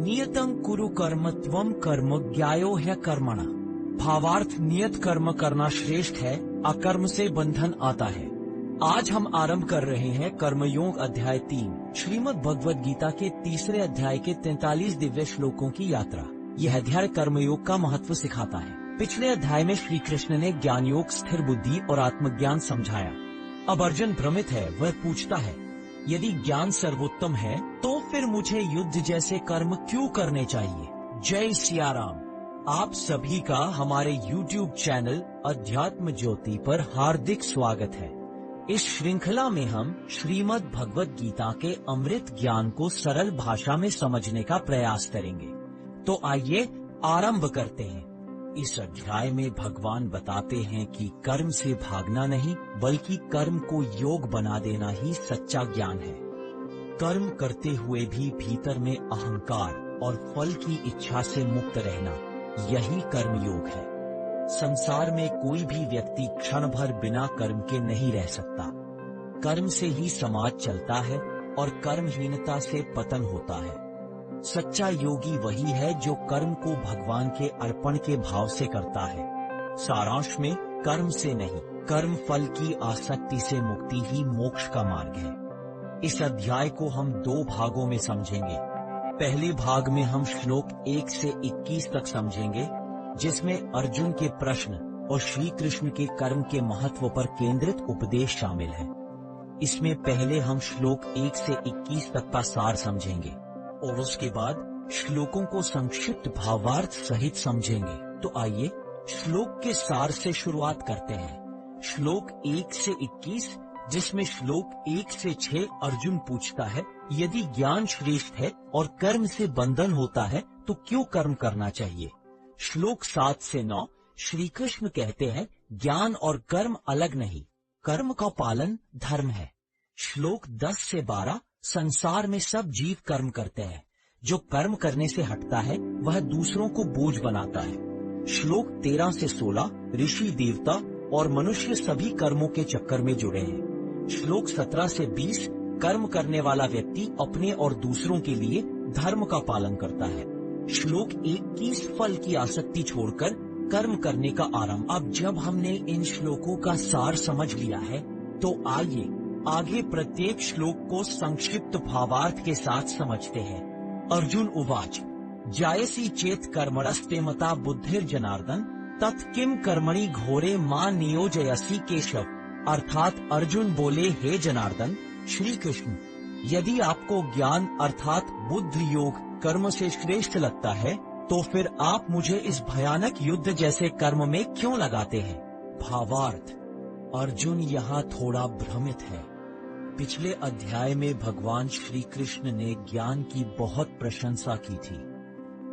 नियतं कुरु कर्म त्वं कर्म ज्ञायो ह्य कर्मणा। भावार्थ, नियत कर्म करना श्रेष्ठ है, अकर्म से बंधन आता है। आज हम आरंभ कर रहे हैं कर्मयोग अध्याय 3, श्रीमद् भगवद गीता के तीसरे अध्याय के 43 दिव्य श्लोकों की यात्रा। यह अध्याय कर्मयोग का महत्व सिखाता है। पिछले अध्याय में श्री कृष्ण ने ज्ञान योग, स्थिर बुद्धि और आत्मज्ञान समझाया। अब अर्जुन भ्रमित है। वह पूछता है, यदि ज्ञान सर्वोत्तम है तो फिर मुझे युद्ध जैसे कर्म क्यों करने चाहिए? जय सिया राम। आप सभी का हमारे YouTube चैनल अध्यात्म ज्योति पर हार्दिक स्वागत है। इस श्रृंखला में हम श्रीमद् भगवद गीता के अमृत ज्ञान को सरल भाषा में समझने का प्रयास करेंगे। तो आइए आरंभ करते हैं। इस अध्याय में भगवान बताते हैं कि कर्म से भागना नहीं, बल्कि कर्म को योग बना देना ही सच्चा ज्ञान है। कर्म करते हुए भी भीतर में अहंकार और फल की इच्छा से मुक्त रहना, यही कर्म योग है। संसार में कोई भी व्यक्ति क्षण भर बिना कर्म के नहीं रह सकता। कर्म से ही समाज चलता है और कर्महीनता से पतन होता है। सच्चा योगी वही है जो कर्म को भगवान के अर्पण के भाव से करता है। सारांश में, कर्म से नहीं, कर्म फल की आसक्ति से मुक्ति ही मोक्ष का मार्ग है। इस अध्याय को हम 2 भागों में समझेंगे। पहले भाग में हम श्लोक 1 से 21 तक समझेंगे, जिसमें अर्जुन के प्रश्न और श्री कृष्ण के कर्म के महत्व पर केंद्रित उपदेश शामिल है। इसमें पहले हम श्लोक 1 से 21 तक का सार समझेंगे और उसके बाद श्लोकों को संक्षिप्त भावार्थ सहित समझेंगे। तो आइए श्लोक के सार से शुरुआत करते हैं। श्लोक 1 से 21, जिसमें श्लोक 1 से 6 अर्जुन पूछता है, यदि ज्ञान श्रेष्ठ है और कर्म से बंधन होता है तो क्यों कर्म करना चाहिए? श्लोक 7 से 9 श्री कृष्ण कहते हैं, ज्ञान और कर्म अलग नहीं, कर्म का पालन धर्म है। श्लोक 10 से 12 संसार में सब जीव कर्म करते हैं। जो कर्म करने से हटता है वह दूसरों को बोझ बनाता है। श्लोक 13 से 16 ऋषि, देवता और मनुष्य सभी कर्मों के चक्कर में जुड़े हैं। श्लोक 17 से 20 कर्म करने वाला व्यक्ति अपने और दूसरों के लिए धर्म का पालन करता है। श्लोक 21 फल की आसक्ति छोड़कर कर्म करने का आरंभ। अब जब हमने इन श्लोकों का सार समझ लिया है तो आइए आगे प्रत्येक श्लोक को संक्षिप्त भावार्थ के साथ समझते हैं। अर्जुन उवाच, जायसी चेत कर्मणस्ते मता बुद्धिर्जनार्दन, तत् किम कर्मणि घोरे मां नियोजयसी केशव। अर्थात अर्जुन बोले, हे जनार्दन श्री कृष्ण, यदि आपको ज्ञान अर्थात बुद्ध योग कर्म से श्रेष्ठ लगता है तो फिर आप मुझे इस भयानक युद्ध जैसे कर्म में क्यों लगाते हैं? भावार्थ, अर्जुन यहाँ थोड़ा भ्रमित है। पिछले अध्याय में भगवान श्री कृष्ण ने ज्ञान की बहुत प्रशंसा की थी।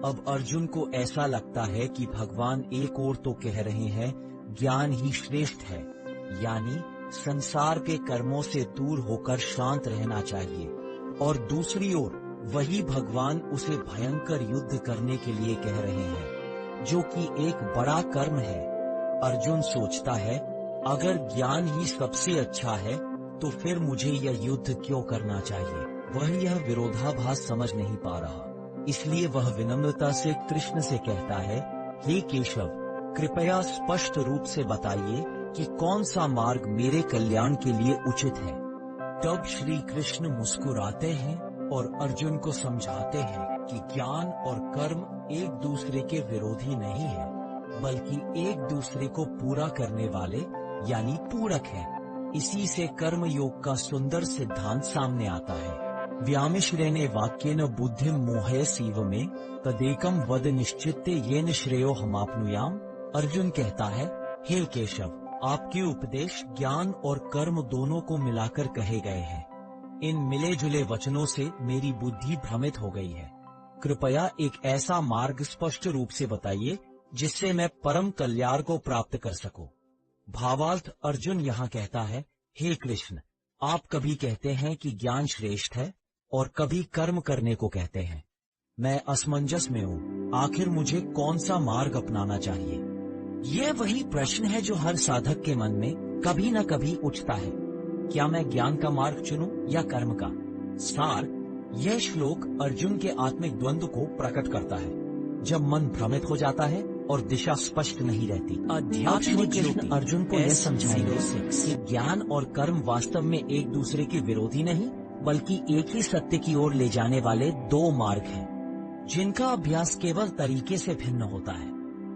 अब अर्जुन को ऐसा लगता है कि भगवान एक ओर तो कह रहे हैं ज्ञान ही श्रेष्ठ है, यानी संसार के कर्मों से दूर होकर शांत रहना चाहिए, और दूसरी ओर वही भगवान उसे भयंकर युद्ध करने के लिए कह रहे हैं, जो कि एक बड़ा कर्म है। अर्जुन सोचता है, अगर ज्ञान ही सबसे अच्छा है तो फिर मुझे यह युद्ध क्यों करना चाहिए? वह यह विरोधाभास समझ नहीं पा रहा, इसलिए वह विनम्रता से कृष्ण से कहता है, हे केशव, कृपया स्पष्ट रूप से बताइए कि कौन सा मार्ग मेरे कल्याण के लिए उचित है। तब श्री कृष्ण मुस्कुराते हैं और अर्जुन को समझाते हैं कि ज्ञान और कर्म एक दूसरे के विरोधी नहीं है, बल्कि एक दूसरे को पूरा करने वाले यानी पूरक है। इसी से कर्म योग का सुंदर सिद्धांत सामने आता है। व्यामिश्रेणे वाक्येन बुद्धिं मोहयसीव में तदेकम वद निश्चित्ते येन श्रेयो हमाप्नुयाम। अर्जुन कहता है, हे केशव, आपके उपदेश ज्ञान और कर्म दोनों को मिलाकर कहे गए हैं। इन मिले जुले वचनों से मेरी बुद्धि भ्रमित हो गई है। कृपया एक ऐसा मार्ग स्पष्ट रूप से बताइए जिससे मैं परम कल्याण को प्राप्त कर सकूं। भावार्थ, अर्जुन यहाँ कहता है, हे कृष्ण, आप कभी कहते हैं कि ज्ञान श्रेष्ठ है और कभी कर्म करने को कहते हैं। मैं असमंजस में हूँ। आखिर मुझे कौन सा मार्ग अपनाना चाहिए? यह वही प्रश्न है जो हर साधक के मन में कभी न कभी उठता है। क्या मैं ज्ञान का मार्ग चुनूं या कर्म का? सार, यह श्लोक अर्जुन के आत्मिक द्वंद्व को प्रकट करता है, जब मन भ्रमित हो जाता है और दिशा स्पष्ट नहीं रहती। अध्यात्म कृष्ण अर्जुन को यह समझाएंगे कि ज्ञान और कर्म वास्तव में एक दूसरे के विरोधी नहीं, बल्कि एक ही सत्य की ओर ले जाने वाले दो मार्ग हैं, जिनका अभ्यास केवल तरीके से भिन्न होता है।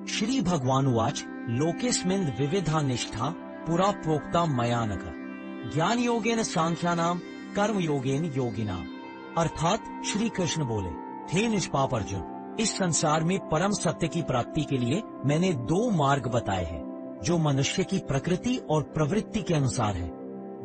श्री भगवान उवाच लोकेस्मिन् विविधा निष्ठा पुरा प्रोक्ता मया नघ ज्ञान योगेन सांख्यानाम कर्म योगेन योगिनाम। अर्थात श्री कृष्ण बोले, हे निष्पाप अर्जुन, इस संसार में परम सत्य की प्राप्ति के लिए मैंने दो मार्ग बताए हैं, जो मनुष्य की प्रकृति और प्रवृत्ति के अनुसार है।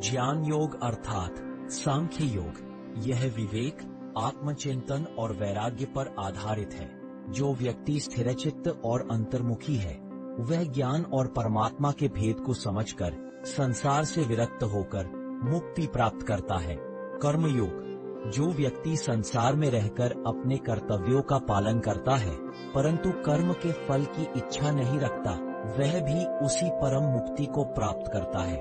ज्ञान योग अर्थात सांख्य योग, यह विवेक, आत्मचिंतन और वैराग्य पर आधारित है। जो व्यक्ति स्थिरचित्त और अंतर्मुखी है, वह ज्ञान और परमात्मा के भेद को समझकर संसार से विरक्त होकर मुक्ति प्राप्त करता है। कर्मयोग, जो व्यक्ति संसार में रहकर अपने कर्तव्यों का पालन करता है, परंतु कर्म के फल की इच्छा नहीं रखता, वह भी उसी परम मुक्ति को प्राप्त करता है।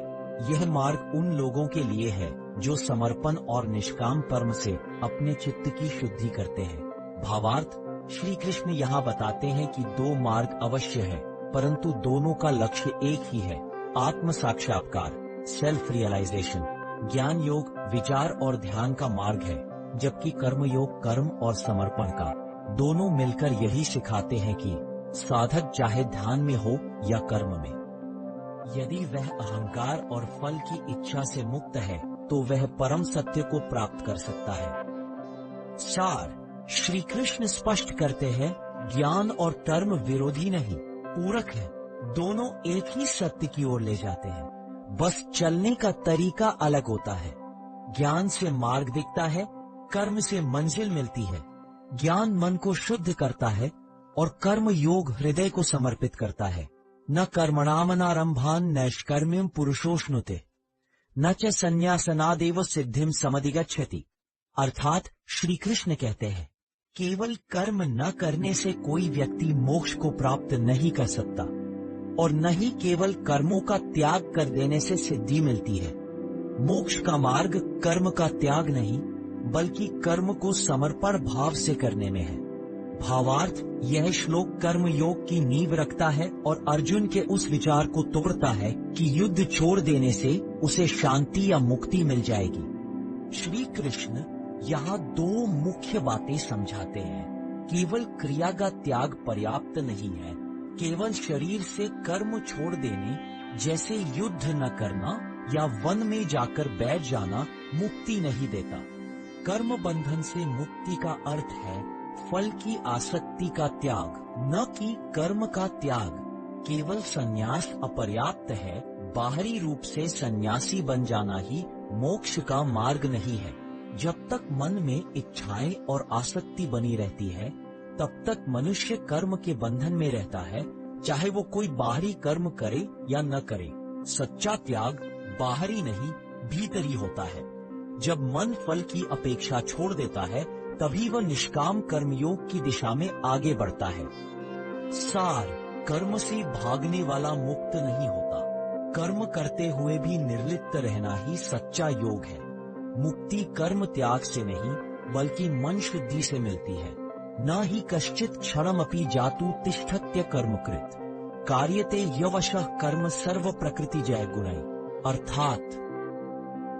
यह मार्ग उन लोगों के लिए है जो समर्पण और निष्काम कर्म से अपने चित्त की शुद्धि करते हैं। भावार्थ, श्री कृष्ण यहाँ बताते हैं कि दो मार्ग अवश्य है, परंतु दोनों का लक्ष्य एक ही है, आत्म साक्षात्कार, सेल्फ रियलाइजेशन। ज्ञान योग विचार और ध्यान का मार्ग है, जबकि कर्म योग कर्म और समर्पण का। दोनों मिलकर यही सिखाते हैं कि साधक चाहे ध्यान में हो या कर्म में, यदि वह अहंकार और फल की इच्छा से मुक्त है, तो वह परम सत्य को प्राप्त कर सकता है। सार, श्री कृष्ण स्पष्ट करते हैं, ज्ञान और कर्म विरोधी नहीं, पूरक है। दोनों एक ही सत्य की ओर ले जाते हैं, बस चलने का तरीका अलग होता है। ज्ञान से मार्ग दिखता है, कर्म से मंजिल मिलती है। ज्ञान मन को शुद्ध करता है और कर्म योग हृदय को समर्पित करता है। न कर्मणामनारंभान नैष्कर्म्यम पुरुषोष्णुते न च संन्यासनादेव सिद्धिम समधिगच्छति। अर्थात श्री कृष्ण कहते हैं, केवल कर्म न करने से कोई व्यक्ति मोक्ष को प्राप्त नहीं कर सकता, और न ही केवल कर्मों का त्याग कर देने से सिद्धि मिलती है। मोक्ष का मार्ग कर्म का त्याग नहीं, बल्कि कर्म को समर्पण भाव से करने में है। भावार्थ, यह श्लोक कर्म योग की नींव रखता है और अर्जुन के उस विचार को तोड़ता है कि युद्ध छोड़ देने से उसे शांति या मुक्ति मिल जाएगी। श्री कृष्ण यहाँ दो मुख्य बातें समझाते हैं। केवल क्रिया का त्याग पर्याप्त नहीं है। केवल शरीर से कर्म छोड़ देने, जैसे युद्ध न करना या वन में जाकर बैठ जाना, मुक्ति नहीं देता। कर्म बंधन से मुक्ति का अर्थ है फल की आसक्ति का त्याग, न कि कर्म का त्याग। केवल संन्यास अपर्याप्त है। बाहरी रूप से सन्यासी बन जाना ही मोक्ष का मार्ग नहीं है। जब तक मन में इच्छाएं और आसक्ति बनी रहती है, तब तक मनुष्य कर्म के बंधन में रहता है, चाहे वो कोई बाहरी कर्म करे या न करे। सच्चा त्याग बाहरी नहीं, भीतरी होता है। जब मन फल की अपेक्षा छोड़ देता है, तभी वह निष्काम कर्मयोग की दिशा में आगे बढ़ता है। सार, कर्म से भागने वाला मुक्त नहीं होता। कर्म करते हुए भी निर्लिप्त रहना ही सच्चा योग है। मुक्ति कर्म त्याग से नहीं, बल्कि मन शुद्धि से मिलती है। न ही कश्चित क्षणमपि जातु तिष्ठत्य कर्मकृत कार्यते यवशः कर्म सर्व प्रकृति जय गुणै। अर्थात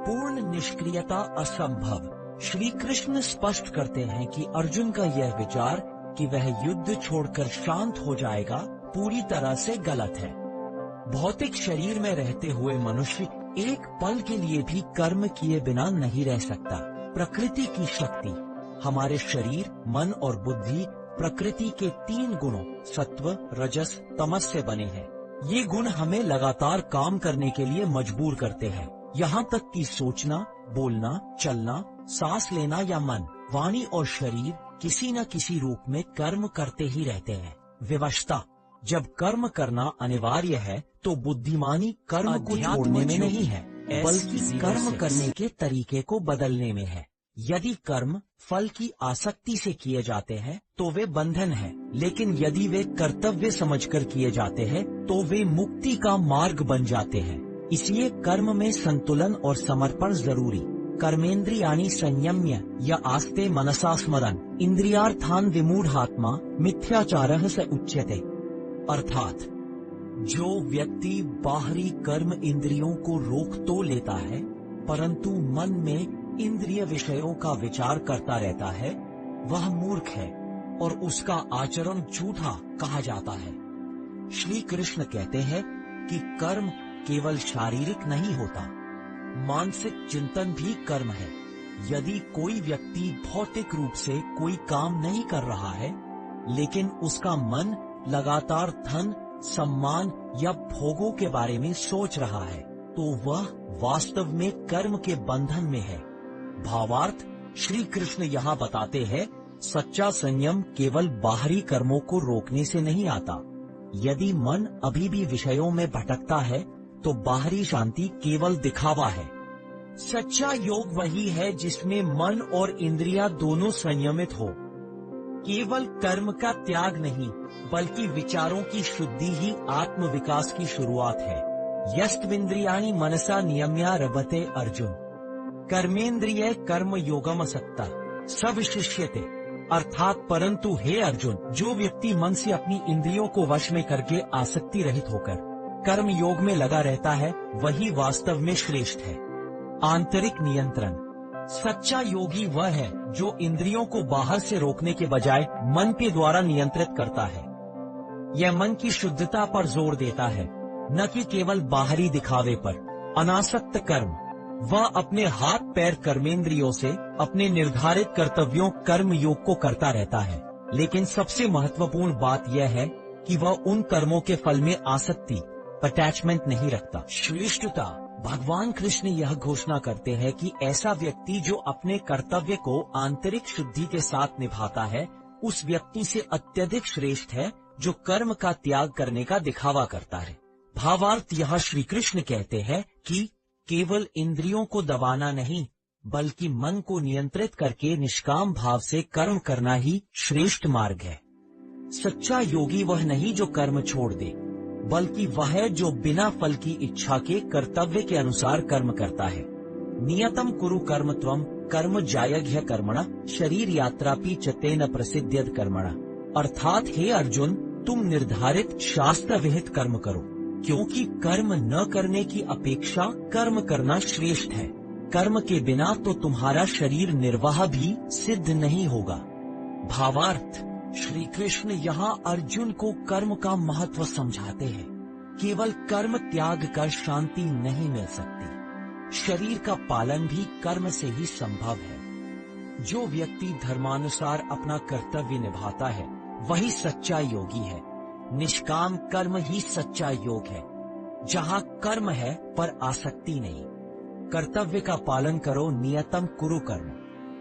पूर्ण निष्क्रियता असंभव। श्री कृष्ण स्पष्ट करते हैं कि अर्जुन का यह विचार कि वह युद्ध छोड़कर शांत हो जाएगा, पूरी तरह से गलत है। भौतिक शरीर में रहते हुए मनुष्य एक पल के लिए भी कर्म किए बिना नहीं रह सकता। प्रकृति की शक्ति, हमारे शरीर, मन और बुद्धि प्रकृति के 3 गुणों सत्व, रजस, तमस से बने हैं। ये गुण हमें लगातार काम करने के लिए मजबूर करते हैं। यहाँ तक कि सोचना, बोलना, चलना, सांस लेना या मन, वाणी और शरीर किसी न किसी रूप में कर्म करते ही रहते हैं। विवशता, जब कर्म करना अनिवार्य है, तो बुद्धिमानी कर्म को छोड़ने में नहीं है, बल्कि कर्म करने के तरीके को बदलने में है। यदि कर्म फल की आसक्ति से किए जाते हैं, तो वे बंधन है, लेकिन यदि वे कर्तव्य समझकर किए जाते हैं, तो वे मुक्ति का मार्ग बन जाते हैं। इसलिए कर्म में संतुलन और समर्पण जरूरी। कर्मेन्द्रियाणि संयम्य य आस्ते मनसा स्मरन् इंद्रियार्थान विमूढ़ात्मा मिथ्याचारः स उच्यते। अर्थात जो व्यक्ति बाहरी कर्म इंद्रियों को रोक तो लेता है, परंतु मन में इंद्रिय विषयों का विचार करता रहता है, वह मूर्ख है और उसका आचरण झूठा कहा जाता है। श्री कृष्ण कहते हैं कि कर्म केवल शारीरिक नहीं होता, मानसिक चिंतन भी कर्म है। यदि कोई व्यक्ति भौतिक रूप से कोई काम नहीं कर रहा है, लेकिन उसका मन लगातार धन, सम्मान या भोगों के बारे में सोच रहा है, तो वह वास्तव में कर्म के बंधन में है। भावार्थ, श्री कृष्ण यहाँ बताते हैं, सच्चा संयम केवल बाहरी कर्मों को रोकने से नहीं आता। यदि मन अभी भी विषयों में भटकता है, तो बाहरी शांति केवल दिखावा है। सच्चा योग वही है जिसमें मन और इंद्रियां दोनों संयमित हो। केवल कर्म का त्याग नहीं, बल्कि विचारों की शुद्धि ही आत्म विकास की शुरुआत है। यस्त्विन्द्रियाणि मनसा नियम्या रभते अर्जुन, कर्मेन्द्रिय कर्म योगम असक्ता सविशिष्यते। अर्थात परंतु हे अर्जुन, जो व्यक्ति मन से अपनी इंद्रियों को वश में करके आसक्ति रहित होकर कर्म योग में लगा रहता है, वही वास्तव में श्रेष्ठ है। आंतरिक नियंत्रण। सच्चा योगी वह है जो इंद्रियों को बाहर से रोकने के बजाय मन के द्वारा नियंत्रित करता है। यह मन की शुद्धता पर जोर देता है, न कि केवल बाहरी दिखावे पर। अनासक्त कर्म। वह अपने हाथ पैर कर्मेंद्रियों से अपने निर्धारित कर्तव्यों कर्म योग को करता रहता है, लेकिन सबसे महत्वपूर्ण बात यह है कि वह उन कर्मों के फल में आसक्ति, अटैचमेंट नहीं रखता। श्रेष्ठता। भगवान कृष्ण यह घोषणा करते हैं कि ऐसा व्यक्ति जो अपने कर्तव्य को आंतरिक शुद्धि के साथ निभाता है, उस व्यक्ति से अत्यधिक श्रेष्ठ है जो कर्म का त्याग करने का दिखावा करता है। भावार्थ, यह श्री कृष्ण कहते हैं कि केवल इंद्रियों को दबाना नहीं, बल्कि मन को नियंत्रित करके निष्काम भाव से कर्म करना ही श्रेष्ठ मार्ग है। सच्चा योगी वह नहीं जो कर्म छोड़ दे, बल्कि वह है जो बिना फल की इच्छा के कर्तव्य के अनुसार कर्म करता है। नियतम कुरु कर्म त्वम कर्म जायज्ञ कर्मणा शरीर यात्रापि च तेन प्रसिद्ध्यत कर्मणा। अर्थात हे अर्जुन, तुम निर्धारित शास्त्र विहित कर्म करो, क्योंकि कर्म न करने की अपेक्षा कर्म करना श्रेष्ठ है। कर्म के बिना तो तुम्हारा शरीर निर्वाह भी सिद्ध नहीं होगा। भावार्थ, श्री कृष्ण यहाँ अर्जुन को कर्म का महत्व समझाते हैं। केवल कर्म त्याग कर शांति नहीं मिल सकती। शरीर का पालन भी कर्म से ही संभव है। जो व्यक्ति धर्मानुसार अपना कर्तव्य निभाता है, वही सच्चा योगी है। निष्काम कर्म ही सच्चा योग है, जहाँ कर्म है पर आसक्ति नहीं। कर्तव्य का पालन करो, नियतम कुरु कर्म।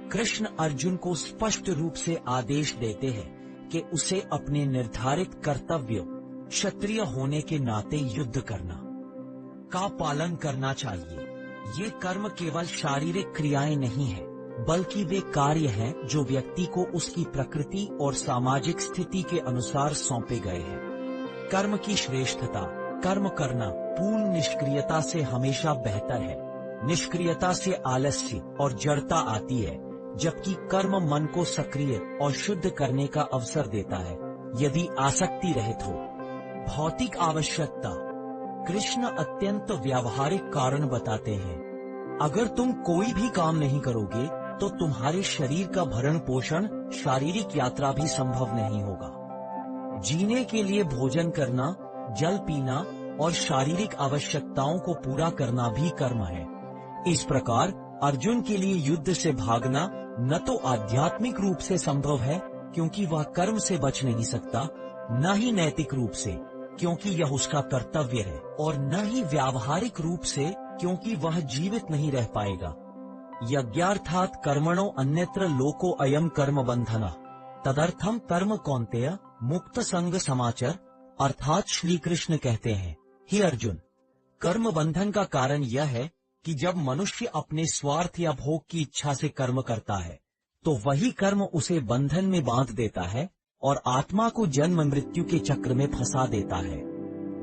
कृष्ण अर्जुन को स्पष्ट रूप से आदेश देते हैं कि उसे अपने निर्धारित कर्तव्यों, क्षत्रिय होने के नाते युद्ध करना का पालन करना चाहिए। ये कर्म केवल शारीरिक क्रियाएं नहीं है, बल्कि वे कार्य हैं जो व्यक्ति को उसकी प्रकृति और सामाजिक स्थिति के अनुसार सौंपे गए हैं। कर्म की श्रेष्ठता। कर्म करना पूर्ण निष्क्रियता से हमेशा बेहतर है। निष्क्रियता से आलस्य और जड़ता आती है, जबकि कर्म मन को सक्रिय और शुद्ध करने का अवसर देता है, यदि आसक्ति रहित हो। भौतिक आवश्यकता। कृष्ण अत्यंत व्यावहारिक कारण बताते हैं। अगर तुम कोई भी काम नहीं करोगे, तो तुम्हारे शरीर का भरण पोषण, शारीरिक यात्रा भी संभव नहीं होगा। जीने के लिए भोजन करना, जल पीना और शारीरिक आवश्यकताओं को पूरा करना भी कर्म है। इस प्रकार अर्जुन के लिए युद्ध से भागना न तो आध्यात्मिक रूप से संभव है, क्योंकि वह कर्म से बच नहीं सकता, न ही नैतिक रूप से, क्योंकि यह उसका कर्तव्य है, और न ही व्यावहारिक रूप से, क्योंकि वह जीवित नहीं रह पाएगा। यज्ञार्थात कर्मणो अन्यत्र लोको अयम कर्म बंधना तदर्थम कर्म कौन्तेय मुक्त संग समाचर। अर्थात श्री कृष्ण कहते हैं, हे अर्जुन, कर्म बंधन का कारण यह है कि जब मनुष्य अपने स्वार्थ या भोग की इच्छा से कर्म करता है, तो वही कर्म उसे बंधन में बांध देता है और आत्मा को जन्म मृत्यु के चक्र में फंसा देता है।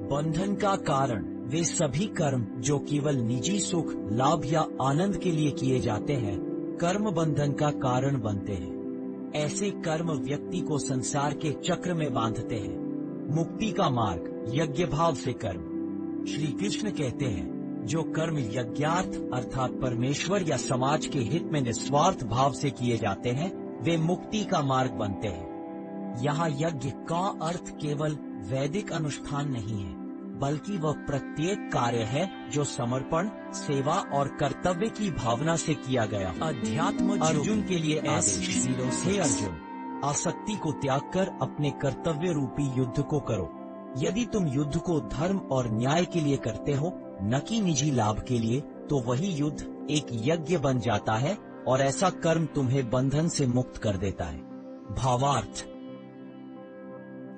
बंधन का कारण वे सभी कर्म जो केवल निजी सुख, लाभ या आनंद के लिए किए जाते हैं, कर्म बंधन का कारण बनते हैं। ऐसे कर्म व्यक्ति को संसार के चक्र में बांधते हैं। मुक्ति का मार्ग यज्ञ भाव से कर्म। श्री कृष्ण कहते हैं, जो कर्म यज्ञार्थ अर्थात परमेश्वर या समाज के हित में निस्वार्थ भाव से किए जाते हैं, वे मुक्ति का मार्ग बनते हैं। यहाँ यज्ञ का अर्थ केवल वैदिक अनुष्ठान नहीं है, बल्कि वह प्रत्येक कार्य है जो समर्पण, सेवा और कर्तव्य की भावना से किया गया। अध्यात्म अर्जुन के लिए आदेश। हे अर्जुन, आसक्ति को त्याग कर अपने कर्तव्य रूपी युद्ध को करो। यदि तुम युद्ध को धर्म और न्याय के लिए करते हो, न कि निजी लाभ के लिए, तो वही युद्ध एक यज्ञ बन जाता है और ऐसा कर्म तुम्हें बंधन से मुक्त कर देता है। भावार्थ।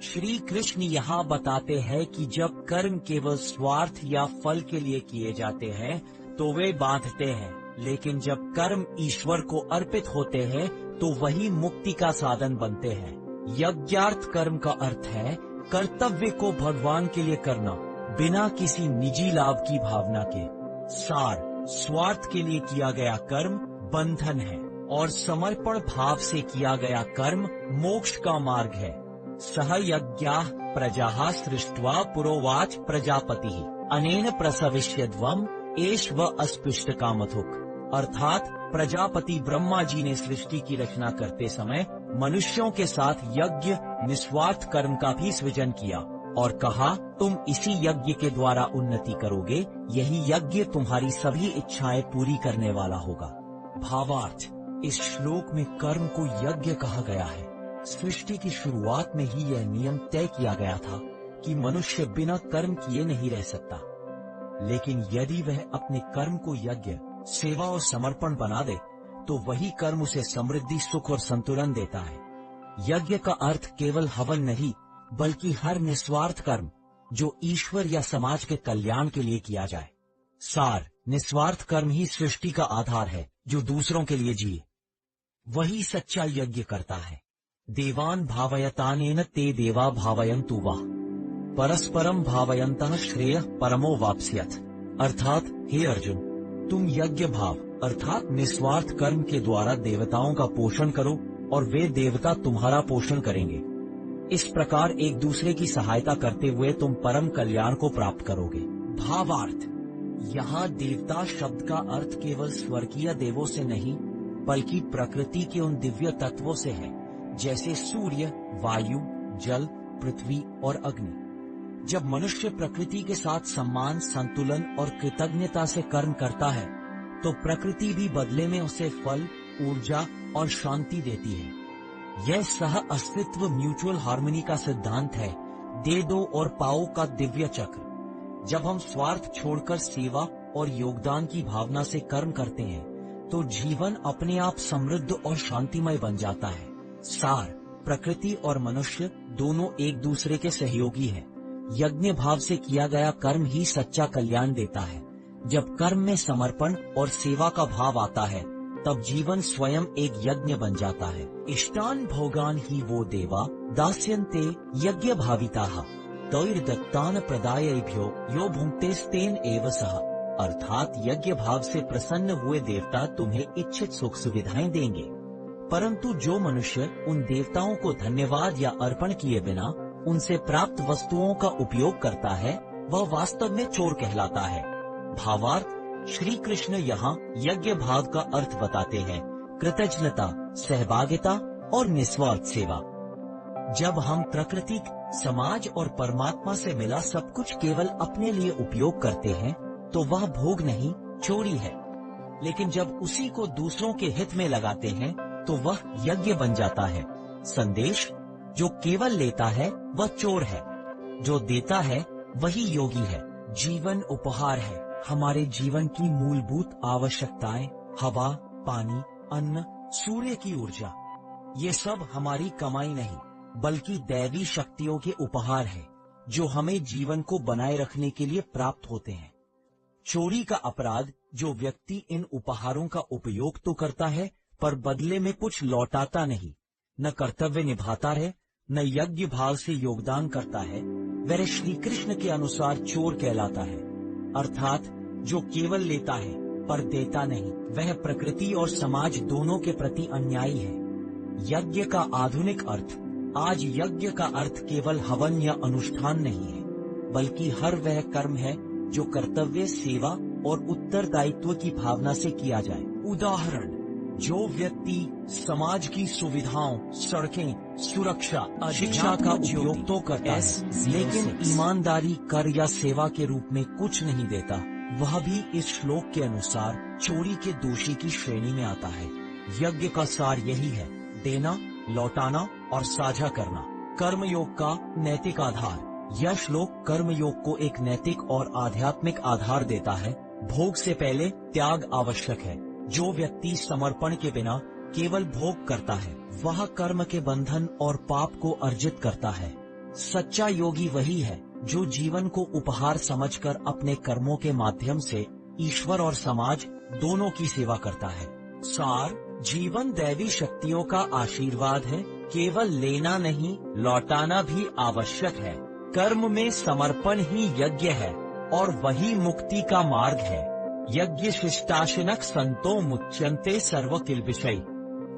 श्री कृष्ण यहाँ बताते हैं कि जब कर्म केवल स्वार्थ या फल के लिए किए जाते हैं तो वे बांधते हैं, लेकिन जब कर्म ईश्वर को अर्पित होते हैं तो वही मुक्ति का साधन बनते हैं। यज्ञार्थ कर्म का अर्थ है कर्तव्य को भगवान के लिए करना, बिना किसी निजी लाभ की भावना के। सार, स्वार्थ के लिए किया गया कर्म बंधन है और समर्पण भाव से किया गया कर्म मोक्ष का मार्ग है। सह यज्ञाः प्रजाः सृष्ट्वा पुरोवाच प्रजापतिः अनेन प्रसविष्यध्वम् एष व अस्पृष्ट कामधुक्। अर्थात प्रजापति ब्रह्मा जी ने सृष्टि की रचना करते समय मनुष्यों के साथ यज्ञ निस्वार्थ कर्म का भी सृजन किया और कहा, तुम इसी यज्ञ के द्वारा उन्नति करोगे, यही यज्ञ तुम्हारी सभी इच्छाएं पूरी करने वाला होगा। भावार्थ। इस श्लोक में कर्म को यज्ञ कहा गया है। सृष्टि की शुरुआत में ही यह नियम तय किया गया था कि मनुष्य बिना कर्म किए नहीं रह सकता, लेकिन यदि वह अपने कर्म को यज्ञ, सेवा और समर्पण बना दे तो वही कर्म उसे समृद्धि, सुख और संतुलन देता है। यज्ञ का अर्थ केवल हवन नहीं, बल्कि हर निस्वार्थ कर्म जो ईश्वर या समाज के कल्याण के लिए किया जाए। सार, निस्वार्थ कर्म ही सृष्टि का आधार है। जो दूसरों के लिए जिए वही सच्चा यज्ञ करता है। देवान भावयतानेन ते देवा भावयन्तु वः परस्परम भावयन्तः श्रेयः परमो वाप्स्यथ। अर्थात हे अर्जुन, तुम यज्ञ भाव अर्थात निस्वार्थ कर्म के द्वारा देवताओं का पोषण करो और वे देवता तुम्हारा पोषण करेंगे। इस प्रकार एक दूसरे की सहायता करते हुए तुम परम कल्याण को प्राप्त करोगे। भावार्थ। यहाँ देवता शब्द का अर्थ केवल स्वर्गीय देवों से नहीं, बल्कि प्रकृति के उन दिव्य तत्वों से है, जैसे सूर्य, वायु, जल, पृथ्वी और अग्नि। जब मनुष्य प्रकृति के साथ सम्मान, संतुलन और कृतज्ञता से कर्म करता है, तो प्रकृति भी बदले में उसे फल, ऊर्जा और शांति देती है। यह सह अस्तित्व, म्यूचुअल हार्मनी का सिद्धांत है, दे दो और पाओ का दिव्य चक्र। जब हम स्वार्थ छोड़कर सेवा और योगदान की भावना से कर्म करते हैं, तो जीवन अपने आप समृद्ध और शांतिमय बन जाता है। सार, प्रकृति और मनुष्य दोनों एक दूसरे के सहयोगी हैं। यज्ञ भाव से किया गया कर्म ही सच्चा कल्याण देता है। जब कर्म में समर्पण और सेवा का भाव आता है, तब जीवन स्वयं एक यज्ञ बन जाता है। इष्टान भोगान ही वो देवा दास्यन्ते यज्ञ भाविताः तैर्दत्तान प्रदायैभ्यो यो भुङ्क्तेस्तेन एव सः। अर्थात यज्ञ भाव से प्रसन्न हुए देवता तुम्हें इच्छित सुख सुविधाएं देंगे, परंतु जो मनुष्य उन देवताओं को धन्यवाद या अर्पण किए बिना उनसे प्राप्त वस्तुओं का उपयोग करता है, वह वास्तव में चोर कहलाता है। भावार्थ। श्री कृष्ण यहाँ यज्ञ भाव का अर्थ बताते हैं कृतज्ञता, सहभागिता और निस्वार्थ सेवा। जब हम प्रकृति, समाज और परमात्मा से मिला सब कुछ केवल अपने लिए उपयोग करते हैं, तो वह भोग नहीं, चोरी है। लेकिन जब उसी को दूसरों के हित में लगाते हैं, तो वह यज्ञ बन जाता है। संदेश। जो केवल लेता है वह चोर है, जो देता है वही योगी है। जीवन उपहार है। हमारे जीवन की मूलभूत आवश्यकताएं, हवा, पानी, अन्न, सूर्य की ऊर्जा, ये सब हमारी कमाई नहीं, बल्कि दैवी शक्तियों के उपहार है, जो हमें जीवन को बनाए रखने के लिए प्राप्त होते हैं। चोरी का अपराध जो व्यक्ति इन उपहारों का उपयोग तो करता है, पर बदले में कुछ लौटाता नहीं, न कर्तव्य निभाता है, न यज्ञ भाव से योगदान करता है, वह श्री कृष्ण के अनुसार चोर कहलाता है। अर्थात जो केवल लेता है पर देता नहीं, वह प्रकृति और समाज दोनों के प्रति अन्यायी है। यज्ञ का आधुनिक अर्थ। आज यज्ञ का अर्थ केवल हवन या अनुष्ठान नहीं है, बल्कि हर वह कर्म है जो कर्तव्य, सेवा और उत्तरदायित्व की भावना से किया जाए। उदाहरण, जो व्यक्ति समाज की सुविधाओं, सड़कें, सुरक्षा, शिक्षा का उपयोग तो करता है, लेकिन ईमानदारी, कर या सेवा के रूप में कुछ नहीं देता, वह भी इस श्लोक के अनुसार चोरी के दोषी की श्रेणी में आता है। यज्ञ का सार यही है: देना, लौटाना और साझा करना। कर्मयोग का नैतिक आधार। यह श्लोक कर्मयोग को एक नैतिक और आध्यात्मिक आधार देता है। भोग से पहले त्याग आवश्यक है। जो व्यक्ति समर्पण के बिना केवल भोग करता है, वह कर्म के बंधन और पाप को अर्जित करता है। सच्चा योगी वही है जो जीवन को उपहार समझकर अपने कर्मों के माध्यम से ईश्वर और समाज दोनों की सेवा करता है। सार: जीवन दैवी शक्तियों का आशीर्वाद है। केवल लेना नहीं, लौटाना भी आवश्यक है। कर्म में समर्पण ही यज्ञ है और वही मुक्ति का मार्ग है। यज्ञ शिष्टाशिनक संतो मुच्यन्ते सर्व किल्बिषै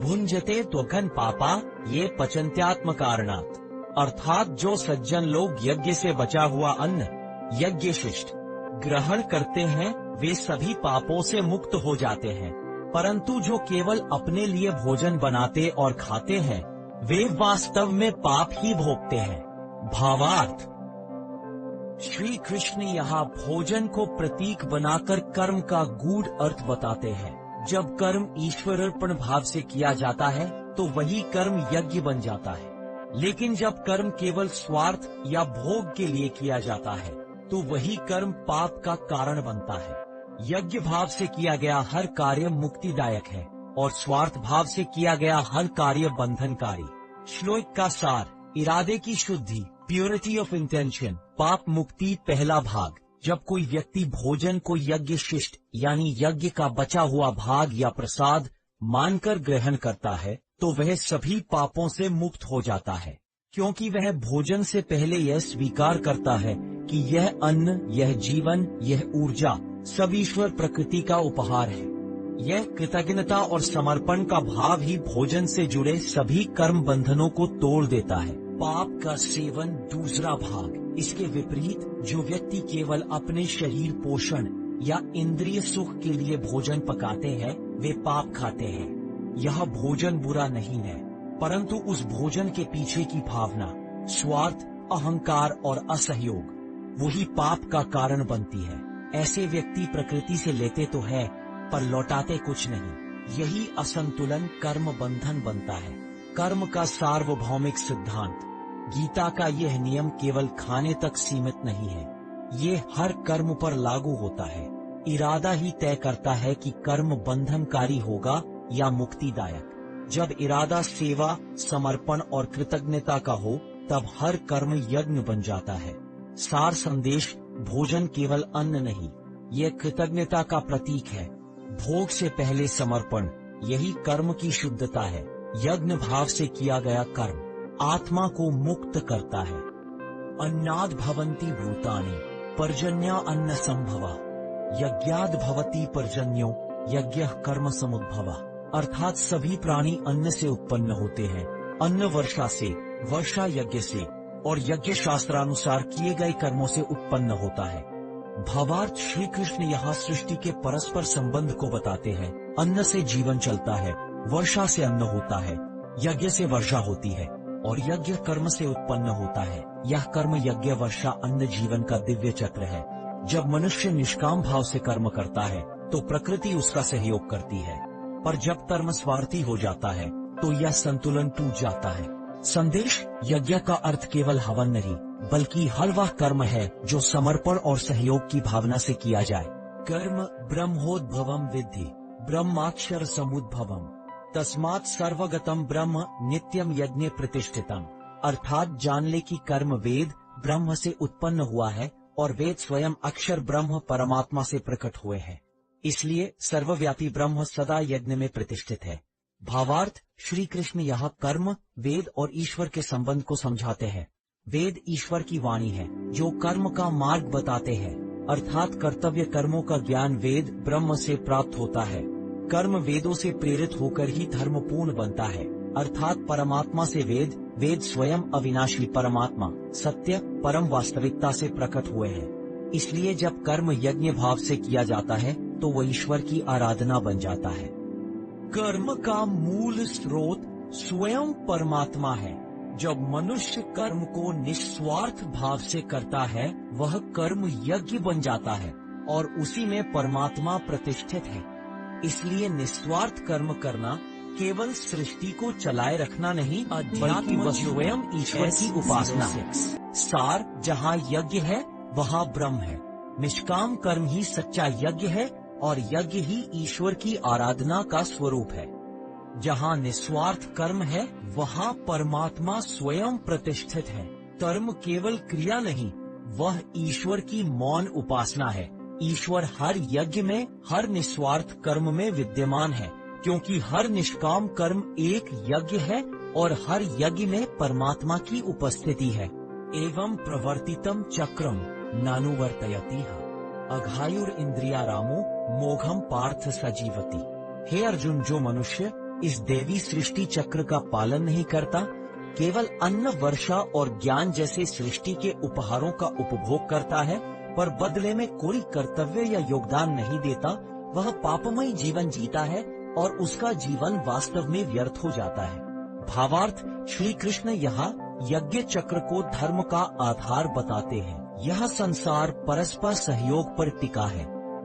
भुंजते त्वघन पापा ये पचन्त्यात्म कारणात्। अर्थात जो सज्जन लोग यज्ञ से बचा हुआ अन्न, यज्ञ शिष्ट, ग्रहण करते हैं, वे सभी पापों से मुक्त हो जाते हैं। परंतु जो केवल अपने लिए भोजन बनाते और खाते हैं, वे वास्तव में पाप ही भोगते हैं। भावार्थ: श्री कृष्ण यहाँ भोजन को प्रतीक बनाकर कर्म का गूढ़ अर्थ बताते हैं। जब कर्म ईश्वरार्पण भाव से किया जाता है तो वही कर्म यज्ञ बन जाता है, लेकिन जब कर्म केवल स्वार्थ या भोग के लिए किया जाता है तो वही कर्म पाप का कारण बनता है। यज्ञ भाव से किया गया हर कार्य मुक्तिदायक है और स्वार्थ भाव से किया गया हर कार्य बंधनकारी। श्लोक का सार: इरादे की शुद्धि, प्योरिटी ऑफ इंटेंशन। पाप मुक्ति पहला भाग। जब कोई व्यक्ति भोजन को यज्ञ शिष्ट यानी यज्ञ का बचा हुआ भाग या प्रसाद मानकर ग्रहण करता है तो वह सभी पापों से मुक्त हो जाता है, क्योंकि वह भोजन से पहले यह स्वीकार करता है कि यह अन्न, यह जीवन, यह ऊर्जा सब ईश्वर प्रकृति का उपहार है। यह कृतज्ञता और समर्पण का भाव ही भोजन से जुड़े सभी कर्म बंधनों को तोड़ देता है। पाप का सेवन दूसरा भाग। इसके विपरीत जो व्यक्ति केवल अपने शरीर पोषण या इंद्रिय सुख के लिए भोजन पकाते हैं, वे पाप खाते हैं। यह भोजन बुरा नहीं है, परंतु उस भोजन के पीछे की भावना, स्वार्थ, अहंकार और असहयोग, वही पाप का कारण बनती है। ऐसे व्यक्ति प्रकृति से लेते तो है पर लौटाते कुछ नहीं। यही असंतुलन कर्म बंधन बनता है। कर्म का सार्वभौमिक सिद्धांत। गीता का यह नियम केवल खाने तक सीमित नहीं है, ये हर कर्म पर लागू होता है। इरादा ही तय करता है कि कर्म बंधनकारी होगा या मुक्तिदायक। जब इरादा सेवा, समर्पण और कृतज्ञता का हो, तब हर कर्म यज्ञ बन जाता है। सार संदेश: भोजन केवल अन्न नहीं, यह कृतज्ञता का प्रतीक है। भोग से पहले समर्पण, यही कर्म की शुद्धता है। यज्ञ भाव से किया गया कर्म आत्मा को मुक्त करता है। अन्नाद भवन्ति भूतानि पर्जन्या अन्न संभवा यज्ञाद भवति पर्जन्यो यज्ञः कर्म समुद्भवा। अर्थात सभी प्राणी अन्न से उत्पन्न होते हैं। अन्न वर्षा से, वर्षा यज्ञ से और यज्ञ शास्त्रानुसार किए गए कर्मों से उत्पन्न होता है। भावार्थ: श्री कृष्ण यहाँ सृष्टि के परस्पर संबंध को बताते हैं। अन्न से जीवन चलता है, वर्षा से अन्न होता है, यज्ञ से वर्षा होती है और यज्ञ कर्म से उत्पन्न होता है। यह कर्म यज्ञ वर्षा अन्न जीवन का दिव्य चक्र है। जब मनुष्य निष्काम भाव से कर्म करता है तो प्रकृति उसका सहयोग करती है, पर जब कर्म स्वार्थी हो जाता है तो यह संतुलन टूट जाता है। संदेश: यज्ञ का अर्थ केवल हवन नहीं, बल्कि हर वह कर्म है जो समर्पण और सहयोग की भावना से किया जाए। कर्म ब्रह्मोद्भवम विद्धि ब्रह्माक्षर समुद्भवम तस्मात् सर्वगतम ब्रह्म नित्यम यज्ञ प्रतिष्ठितम। अर्थात जान ले कि कर्म वेद ब्रह्म से उत्पन्न हुआ है और वेद स्वयं अक्षर ब्रह्म परमात्मा से प्रकट हुए हैं, इसलिए सर्वव्यापी ब्रह्म सदा यज्ञ में प्रतिष्ठित है। भावार्थ: श्री कृष्ण यहाँ कर्म, वेद और ईश्वर के संबंध को समझाते हैं। वेद ईश्वर की वाणी है जो कर्म का मार्ग बताते हैं, अर्थात कर्तव्य कर्मों का ज्ञान वेद ब्रह्म से प्राप्त होता है। कर्म वेदों से प्रेरित होकर ही धर्मपूर्ण बनता है, अर्थात परमात्मा से वेद, वेद स्वयं अविनाशी परमात्मा सत्य परम वास्तविकता से प्रकट हुए हैं। इसलिए जब कर्म यज्ञ भाव से किया जाता है तो वह ईश्वर की आराधना बन जाता है। कर्म का मूल स्रोत स्वयं परमात्मा है। जब मनुष्य कर्म को निस्वार्थ भाव से करता है वह कर्म यज्ञ बन जाता है और उसी में परमात्मा प्रतिष्ठित है। इसलिए निस्वार्थ कर्म करना केवल सृष्टि को चलाए रखना नहीं, बल्कि वह स्वयं ईश्वर की उपासना है। सार जहाँ यज्ञ है वहाँ ब्रह्म है। निष्काम कर्म ही सच्चा यज्ञ है और यज्ञ ही ईश्वर की आराधना का स्वरूप है। जहाँ निस्वार्थ कर्म है वहाँ परमात्मा स्वयं प्रतिष्ठित है। कर्म केवल क्रिया नहीं, वह ईश्वर की मौन उपासना है। ईश्वर हर यज्ञ में, हर निस्वार्थ कर्म में विद्यमान है, क्योंकि हर निष्काम कर्म एक यज्ञ है और हर यज्ञ में परमात्मा की उपस्थिति है। एवं प्रवर्तितम चक्रम नानुवर्तयति अघायुर इंद्रिया रामो मोघम पार्थ सजीवति। हे अर्जुन, जो मनुष्य इस देवी सृष्टि चक्र का पालन नहीं करता, केवल अन्न, वर्षा और ज्ञान जैसे सृष्टि के उपहारों का उपभोग करता है पर बदले में कोई कर्तव्य या योगदान नहीं देता, वह पापमय जीवन जीता है और उसका जीवन वास्तव में व्यर्थ हो जाता है। भावार्थ, श्री कृष्ण यहाँ यज्ञ चक्र को धर्म का आधार बताते हैं। यह संसार परस्पर सहयोग पर टिका है।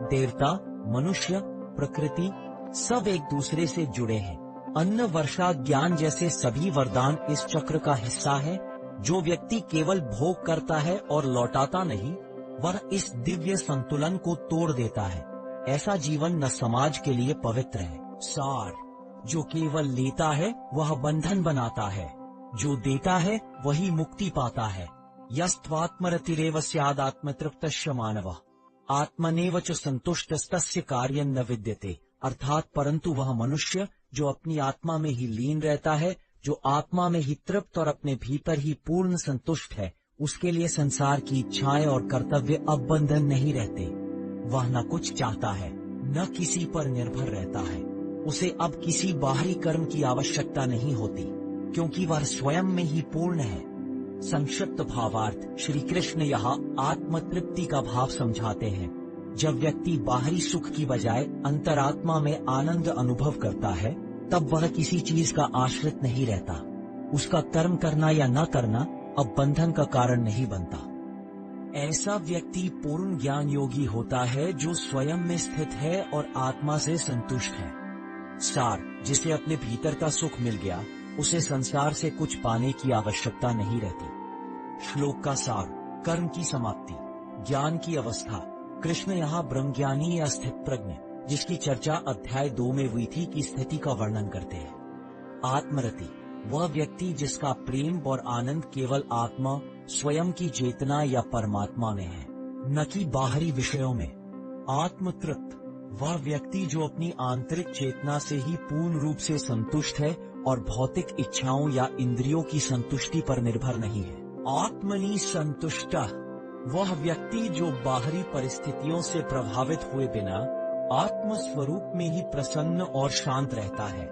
देवता, मनुष्य, प्रकृति सब एक दूसरे से जुड़े हैं। अन्न, वर्षा, ज्ञान जैसे सभी वरदान इस चक्र का हिस्सा है। जो व्यक्ति केवल भोग करता है और लौटाता नहीं, वह इस दिव्य संतुलन को तोड़ देता है। ऐसा जीवन न समाज के लिए पवित्र है। सार, जो केवल लेता है वह बंधन बनाता है, जो देता है वही मुक्ति पाता है। यस्त्वात्मरतिरेव स्यादात्मतृप्तस्य मानवः आत्मनेव च संतुष्टस्तस्य कार्यं न विद्यते। अर्थात परंतु वह मनुष्य जो अपनी आत्मा में ही लीन रहता है, जो आत्मा में ही तृप्त और अपने भीतर ही पूर्ण संतुष्ट है, उसके लिए संसार की इच्छाएं और कर्तव्य अब बंधन नहीं रहते। वह न कुछ चाहता है, न किसी पर निर्भर रहता है। उसे अब किसी बाहरी कर्म की आवश्यकता नहीं होती, क्योंकि वह स्वयं में ही पूर्ण है। संक्षिप्त भावार्थ, श्री कृष्ण यहाँ आत्मतृप्ति का भाव समझाते हैं। जब व्यक्ति बाहरी सुख की बजाय अंतरात्मा में आनंद अनुभव करता है, तब वह किसी चीज का आश्रित नहीं रहता। उसका कर्म करना या न करना अब बंधन का कारण नहीं बनता। ऐसा व्यक्ति पूर्ण ज्ञान योगी होता है जो स्वयं में स्थित है और आत्मा से संतुष्ट है। सार, जिसे अपने भीतर का सुख मिल गया, उसे संसार से कुछ पाने की आवश्यकता नहीं रहती। श्लोक का सार, कर्म की समाप्ति, ज्ञान की अवस्था। कृष्ण यहाँ ब्रह्मज्ञानी या स्थित प्रज्ञ, जिसकी चर्चा अध्याय 2 में हुई थी, की स्थिति का वर्णन करते हैं। आत्मरति, वह व्यक्ति जिसका प्रेम और आनंद केवल आत्मा, स्वयं की चेतना या परमात्मा में है, न कि बाहरी विषयों में। आत्मतृप्त, वह व्यक्ति जो अपनी आंतरिक चेतना से ही पूर्ण रूप से संतुष्ट है और भौतिक इच्छाओं या इंद्रियों की संतुष्टि पर निर्भर नहीं है। आत्मनि संतुष्टः, वह व्यक्ति जो बाहरी परिस्थितियों से प्रभावित हुए बिना आत्म स्वरूप में ही प्रसन्न और शांत रहता है।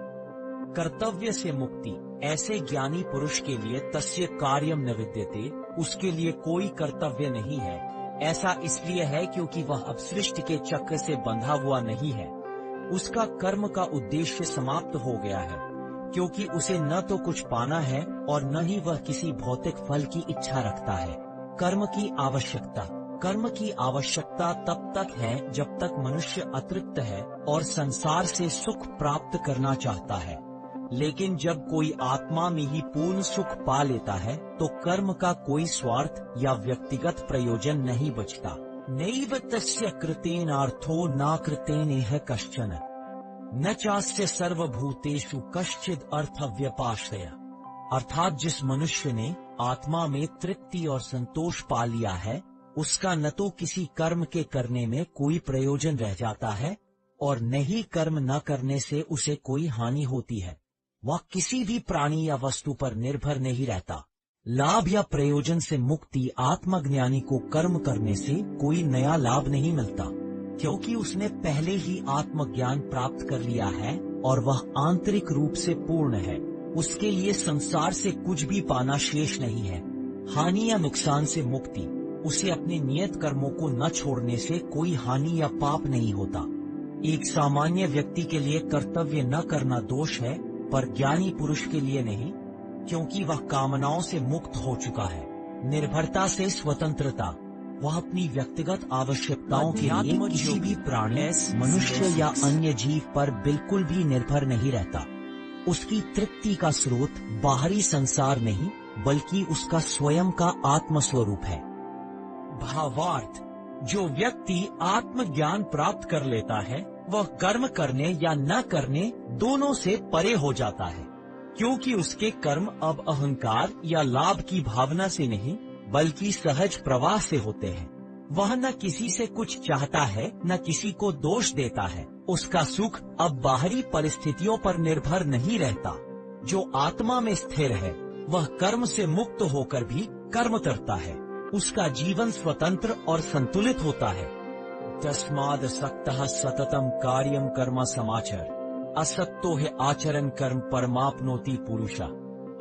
कर्तव्य से मुक्ति, ऐसे ज्ञानी पुरुष के लिए तस्य कार्यम न विद्यते, उसके लिए कोई कर्तव्य नहीं है। ऐसा इसलिए है क्योंकि वह अब सृष्टि के चक्र से बंधा हुआ नहीं है। उसका कर्म का उद्देश्य समाप्त हो गया है, क्योंकि उसे न तो कुछ पाना है और न ही वह किसी भौतिक फल की इच्छा रखता है। कर्म की आवश्यकता तब तक है जब तक मनुष्य अतृप्त है और संसार से सुख प्राप्त करना चाहता है। लेकिन जब कोई आत्मा में ही पूर्ण सुख पा लेता है तो कर्म का कोई स्वार्थ या व्यक्तिगत प्रयोजन नहीं बचता। नैव तस्य कृतेनार्थो न कृतेनेह कश्चन न चास्य सर्वभूतेषु कश्चिद अर्थ व्यपाश्रय। अर्थात जिस मनुष्य ने आत्मा में तृप्ति और संतोष पा लिया है, उसका न तो किसी कर्म के करने में कोई प्रयोजन रह जाता है और न ही कर्म न करने से उसे कोई हानि होती है। वह किसी भी प्राणी या वस्तु पर निर्भर नहीं रहता। लाभ या प्रयोजन से मुक्ति आत्मज्ञानी को कर्म करने से कोई नया लाभ नहीं मिलता, क्योंकि उसने पहले ही आत्मज्ञान प्राप्त कर लिया है और वह आंतरिक रूप से पूर्ण है। उसके लिए संसार से कुछ भी पाना शेष नहीं है। हानि या नुकसान से मुक्ति, उसे अपने नियत कर्मों को न छोड़ने से कोई हानि या पाप नहीं होता। एक सामान्य व्यक्ति के लिए कर्तव्य न करना दोष है, पर ज्ञानी पुरुष के लिए नहीं, क्योंकि वह कामनाओं से मुक्त हो चुका है। निर्भरता से स्वतंत्रता, वह अपनी व्यक्तिगत आवश्यकताओं के लिए किसी भी प्राणी, मनुष्य या अन्य जीव पर बिल्कुल भी निर्भर नहीं रहता। उसकी तृप्ति का स्रोत बाहरी संसार नहीं, बल्कि उसका स्वयं का आत्म स्वरूप है। भावार्थ, जो व्यक्ति आत्मज्ञान प्राप्त कर लेता है वह कर्म करने या न करने दोनों से परे हो जाता है, क्योंकि उसके कर्म अब अहंकार या लाभ की भावना से नहीं बल्कि सहज प्रवाह से होते हैं। वह न किसी से कुछ चाहता है न किसी को दोष देता है। उसका सुख अब बाहरी परिस्थितियों पर निर्भर नहीं रहता। जो आत्मा में स्थिर है वह कर्म से मुक्त होकर भी कर्म करता है। उसका जीवन स्वतंत्र और संतुलित होता है। तस्माद् सक्तः सततम कार्यम कर्म समाचर, असक्तो है आचरण कर्म परमाप्नोति पुरुषा।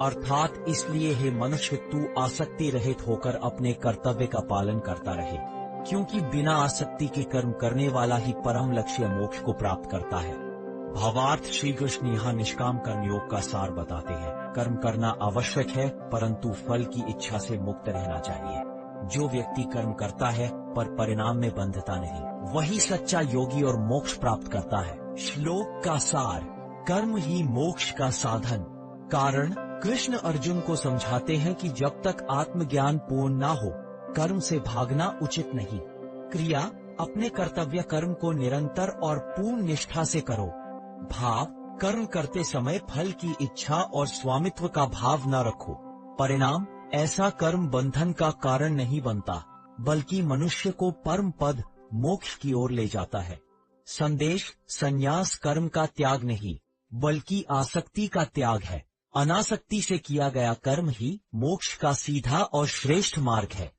अर्थात इसलिए हे मनुष्य, तू आसक्ति रहित होकर अपने कर्तव्य का पालन करता रहे, क्योंकि बिना आसक्ति के कर्म करने वाला ही परम लक्ष्य मोक्ष को प्राप्त करता है। भावार्थ, श्री कृष्ण यहाँ निष्काम कर्मयोग का सार बताते हैं। कर्म करना आवश्यक है, परंतु फल की इच्छा से मुक्त रहना चाहिए। जो व्यक्ति कर्म करता है पर परिणाम में बंधता नहीं, वही सच्चा योगी और मोक्ष प्राप्त करता है। श्लोक का सार, कर्म ही मोक्ष का साधन। कारण, कृष्ण अर्जुन को समझाते हैं कि जब तक आत्मज्ञान पूर्ण न हो, कर्म से भागना उचित नहीं। क्रिया, अपने कर्तव्य कर्म को निरंतर और पूर्ण निष्ठा से करो। भाव, कर्म करते समय फल की इच्छा और स्वामित्व का भाव न रखो। परिणाम, ऐसा कर्म बंधन का कारण नहीं बनता, बल्कि मनुष्य को परम पद मोक्ष की ओर ले जाता है। संदेश, संन्यास कर्म का त्याग नहीं, बल्कि आसक्ति का त्याग है। अनासक्ति से किया गया कर्म ही मोक्ष का सीधा और श्रेष्ठ मार्ग है।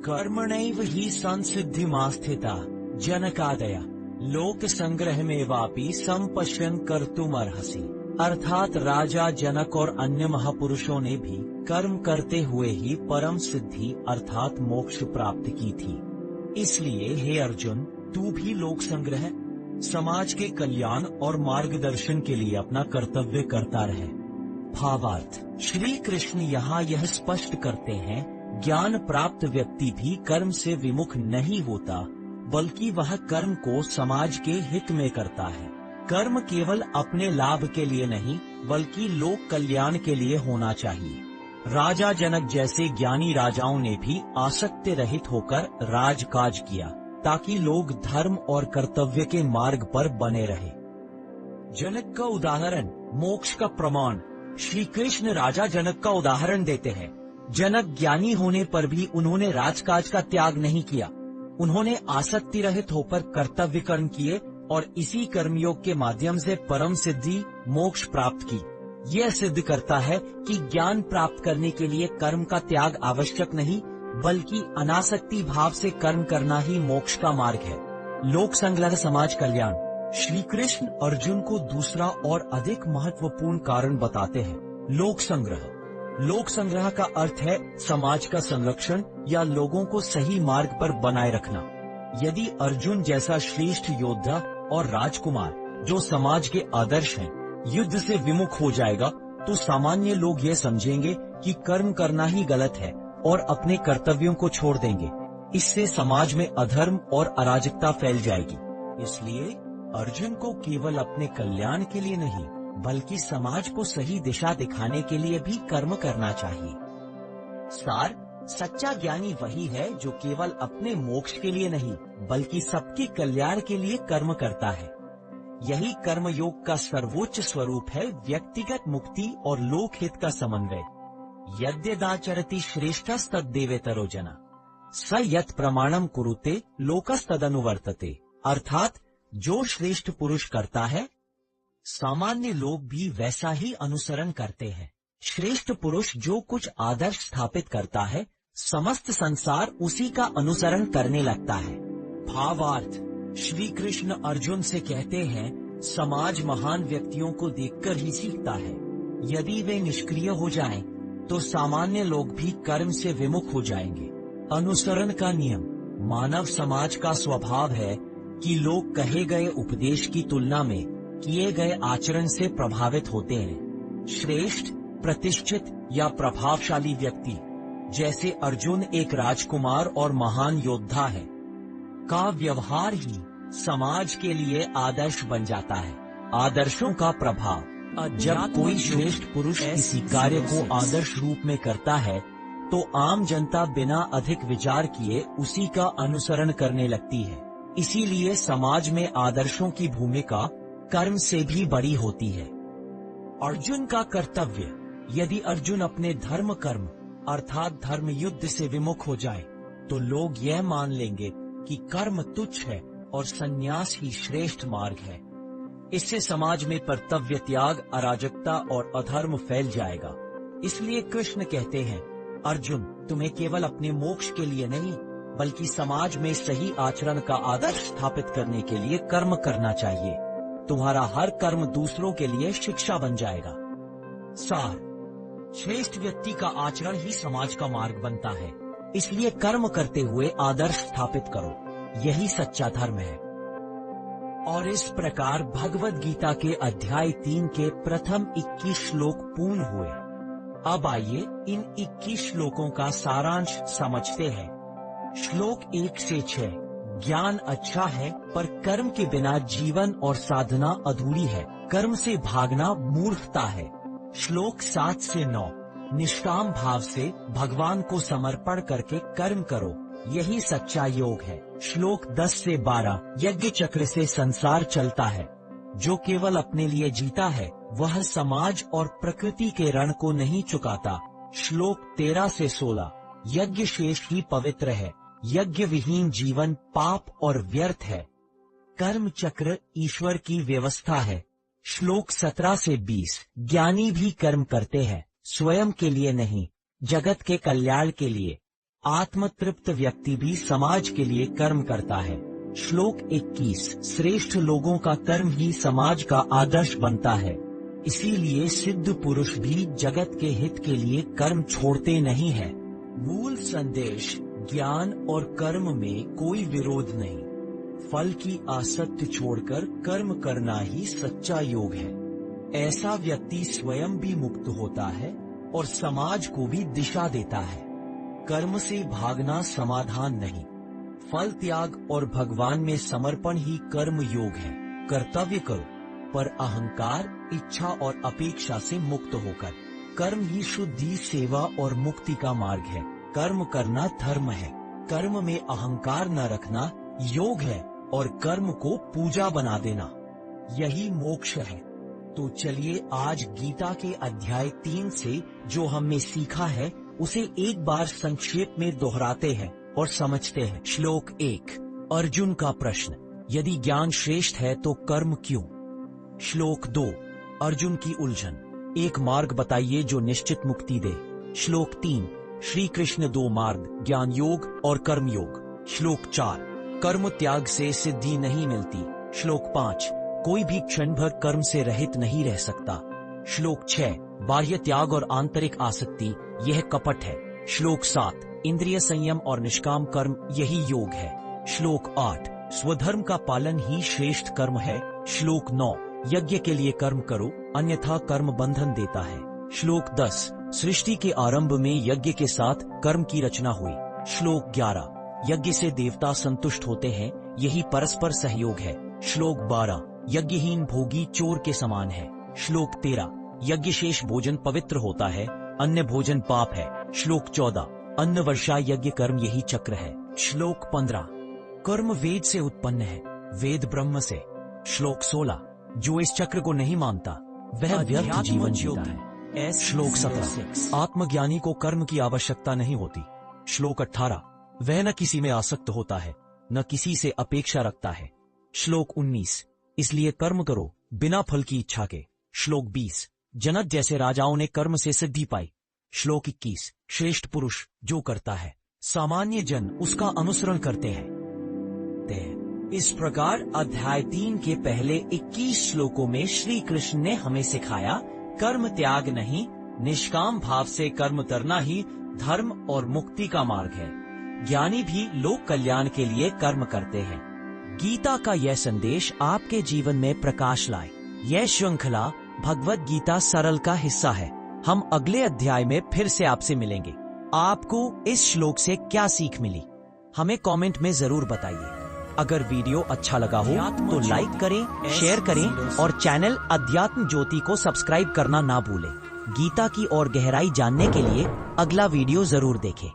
कर्मणैव हि संसिद्धिमास्थिता जनकादया लोक संग्रह में वापी संपश्यन कर्तुमर्हसि। अर्थात राजा जनक और अन्य महापुरुषों ने भी कर्म करते हुए ही परम सिद्धि अर्थात मोक्ष प्राप्त की थी। इसलिए हे अर्जुन, तू भी लोक संग्रह, समाज के कल्याण और मार्गदर्शन के लिए अपना कर्तव्य करता रहे। भावार्थ, श्री कृष्ण यहाँ यह स्पष्ट करते हैं, ज्ञान प्राप्त व्यक्ति भी कर्म से विमुख नहीं होता, बल्कि वह कर्म को समाज के हित में करता है। कर्म केवल अपने लाभ के लिए नहीं, बल्कि लोक कल्याण के लिए होना चाहिए। राजा जनक जैसे ज्ञानी राजाओं ने भी आसक्ति रहित होकर राजकाज किया, ताकि लोग धर्म और कर्तव्य के मार्ग पर बने रहे। जनक का उदाहरण मोक्ष का प्रमाण। श्री कृष्ण राजा जनक का उदाहरण देते हैं। जनक ज्ञानी होने पर भी उन्होंने राजकाज का त्याग नहीं किया। उन्होंने आसक्ति रहित होकर कर्तव्य कर्म किए और इसी कर्मयोग के माध्यम से परम सिद्धि मोक्ष प्राप्त की। यह सिद्ध करता है कि ज्ञान प्राप्त करने के लिए कर्म का त्याग आवश्यक नहीं, बल्कि अनासक्ति भाव से कर्म करना ही मोक्ष का मार्ग है। लोक संग्रह, समाज कल्याण। श्री कृष्ण अर्जुन को दूसरा और अधिक महत्वपूर्ण कारण बताते हैं। लोक संग्रह। लोक संग्रह का अर्थ है समाज का संरक्षण या लोगों को सही मार्ग पर बनाए रखना। यदि अर्जुन जैसा श्रेष्ठ योद्धा और राजकुमार जो समाज के आदर्श हैं, युद्ध से विमुख हो जाएगा, तो सामान्य लोग ये समझेंगे कि कर्म करना ही गलत है और अपने कर्तव्यों को छोड़ देंगे। इससे समाज में अधर्म और अराजकता फैल जाएगी। इसलिए अर्जुन को केवल अपने कल्याण के लिए नहीं, बल्कि समाज को सही दिशा दिखाने के लिए भी कर्म करना चाहिए। सार, सच्चा ज्ञानी वही है जो केवल अपने मोक्ष के लिए नहीं, बल्कि सबके कल्याण के लिए कर्म करता है। यही कर्म योग का सर्वोच्च स्वरूप है, व्यक्तिगत मुक्ति और लोकहित का समन्वय। यद्यदाचरति श्रेष्ठस्तद्देवेतरो जना स यत् प्रमाणम कुरुते लोकस्तदनुवर्तते। अर्थात जो श्रेष्ठ पुरुष करता है, सामान्य लोग भी वैसा ही अनुसरण करते हैं। श्रेष्ठ पुरुष जो कुछ आदर्श स्थापित करता है, समस्त संसार उसी का अनुसरण करने लगता है। भावार्थ: श्री कृष्ण अर्जुन से कहते हैं, समाज महान व्यक्तियों को देखकर ही सीखता है। यदि वे निष्क्रिय हो जाएं, तो सामान्य लोग भी कर्म से विमुख हो जाएंगे। अनुसरण का नियम: मानव समाज का स्वभाव है कि लोग कहे गए उपदेश की तुलना में किए गए आचरण से प्रभावित होते हैं। श्रेष्ठ, प्रतिष्ठित या प्रभावशाली व्यक्ति जैसे अर्जुन एक राजकुमार और महान योद्धा है का व्यवहार ही समाज के लिए आदर्श बन जाता है। आदर्शों का प्रभाव: जब कोई श्रेष्ठ पुरुष किसी कार्य को आदर्श रूप में करता है, तो आम जनता बिना अधिक विचार किए उसी का अनुसरण करने लगती है। इसीलिए समाज में आदर्शों की भूमिका कर्म से भी बड़ी होती है। अर्जुन का कर्तव्य: यदि अर्जुन अपने धर्म कर्म अर्थात धर्म युद्ध से विमुख हो जाए, तो लोग यह मान लेंगे कि कर्म तुच्छ है और संन्यास ही श्रेष्ठ मार्ग है। इससे समाज में कर्तव्य त्याग, अराजकता और अधर्म फैल जाएगा। इसलिए कृष्ण कहते हैं, अर्जुन, तुम्हें केवल अपने मोक्ष के लिए नहीं, बल्कि समाज में सही आचरण का आदर्श स्थापित करने के लिए कर्म करना चाहिए। तुम्हारा हर कर्म दूसरों के लिए शिक्षा बन जाएगा। सार: श्रेष्ठ व्यक्ति का आचरण ही समाज का मार्ग बनता है। इसलिए कर्म करते हुए आदर्श स्थापित करो, यही सच्चा धर्म है। और इस प्रकार भगवद गीता के अध्याय 3 के प्रथम 21 श्लोक पूर्ण हुए। अब आइए इन 21 श्लोकों का सारांश समझते हैं। श्लोक 1 से 6: ज्ञान अच्छा है, पर कर्म के बिना जीवन और साधना अधूरी है। कर्म से भागना मूर्खता है। श्लोक 7 से 9: निष्काम भाव से भगवान को समर्पण करके कर्म करो, यही सच्चा योग है। श्लोक 10 से 12: यज्ञ चक्र से संसार चलता है। जो केवल अपने लिए जीता है, वह समाज और प्रकृति के ऋण को नहीं चुकाता। श्लोक 13 से 16: यज्ञ शेष ही पवित्र है। यज्ञ विहीन जीवन पाप और व्यर्थ है। कर्म चक्र ईश्वर की व्यवस्था है। श्लोक 17 से 20: ज्ञानी भी कर्म करते हैं, स्वयं के लिए नहीं, जगत के कल्याण के लिए। आत्मतृप्त व्यक्ति भी समाज के लिए कर्म करता है। श्लोक 21: श्रेष्ठ लोगों का कर्म ही समाज का आदर्श बनता है। इसीलिए सिद्ध पुरुष भी जगत के हित के लिए कर्म छोड़ते नहीं है। मूल संदेश: ज्ञान और कर्म में कोई विरोध नहीं। फल की आसक्ति छोड़कर कर्म करना ही सच्चा योग है। ऐसा व्यक्ति स्वयं भी मुक्त होता है और समाज को भी दिशा देता है। कर्म से भागना समाधान नहीं, फल त्याग और भगवान में समर्पण ही कर्म योग है। कर्तव्य करो, पर अहंकार, इच्छा और अपेक्षा से मुक्त होकर। कर्म ही शुद्धि, सेवा और मुक्ति का मार्ग है। कर्म करना धर्म है। कर्म में अहंकार न रखना योग है और कर्म को पूजा बना देना यही मोक्ष है। तो चलिए आज गीता के अध्याय 3 से जो हमने सीखा है उसे एक बार संक्षेप में दोहराते हैं और समझते हैं। श्लोक 1: अर्जुन का प्रश्न: यदि ज्ञान श्रेष्ठ है तो कर्म क्यों? श्लोक 2: अर्जुन की उलझन: एक मार्ग बताइए जो निश्चित मुक्ति दे। श्लोक 3: श्री कृष्ण 2 मार्ग, ज्ञान योग और कर्म योग। श्लोक 4: कर्म त्याग से सिद्धि नहीं मिलती। श्लोक 5: कोई भी क्षण भर कर्म से रहित नहीं रह सकता। श्लोक 6: बाह्य त्याग और आंतरिक आसक्ति, यह कपट है। श्लोक 7: इंद्रिय संयम और निष्काम कर्म, यही योग है। श्लोक 8: स्वधर्म का पालन ही श्रेष्ठ कर्म है। श्लोक 9: यज्ञ के लिए कर्म करो, अन्यथा कर्म बंधन देता है। श्लोक 10: सृष्टि के आरंभ में यज्ञ के साथ कर्म की रचना हुई। श्लोक 11: यज्ञ से देवता संतुष्ट होते हैं, यही परस्पर सहयोग है। श्लोक 12: यज्ञहीन भोगी चोर के समान है। श्लोक 13: यज्ञ शेष भोजन पवित्र होता है, अन्य भोजन पाप है। श्लोक 14: अन्न वर्षा यज्ञ कर्म यही चक्र है। श्लोक 15: कर्म वेद से उत्पन्न है, वेद ब्रह्म से। श्लोक 16: जो इस चक्र को नहीं मानता वह व्यर्थ जीवन जीता है। श्लोक 17: आत्मज्ञानी को कर्म की आवश्यकता नहीं होती। श्लोक 18: वह न किसी में आसक्त होता है, न किसी से अपेक्षा रखता है। श्लोक 19: इसलिए कर्म करो बिना फल की इच्छा के। श्लोक 20: जनक जैसे राजाओं ने कर्म से सिद्धि पाई। श्लोक 21। श्रेष्ठ पुरुष जो करता है, सामान्य जन उसका अनुसरण करते हैं। इस प्रकार अध्याय 3 के पहले 21 श्लोकों में श्री कृष्ण ने हमें सिखाया, कर्म त्याग नहीं, निष्काम भाव से कर्म करना ही धर्म और मुक्ति का मार्ग है। ज्ञानी भी लोक कल्याण के लिए कर्म करते हैं। गीता का यह संदेश आपके जीवन में प्रकाश लाए। यह श्रृंखला भगवत गीता सरल का हिस्सा है। हम अगले अध्याय में फिर से आपसे मिलेंगे। आपको इस श्लोक से क्या सीख मिली, हमें कमेंट में जरूर बताइए। अगर वीडियो अच्छा लगा हो तो लाइक करें, शेयर करें और चैनल अध्यात्म ज्योति को सब्सक्राइब करना ना भूलें। गीता की और गहराई जानने के लिए अगला वीडियो जरूर देखें।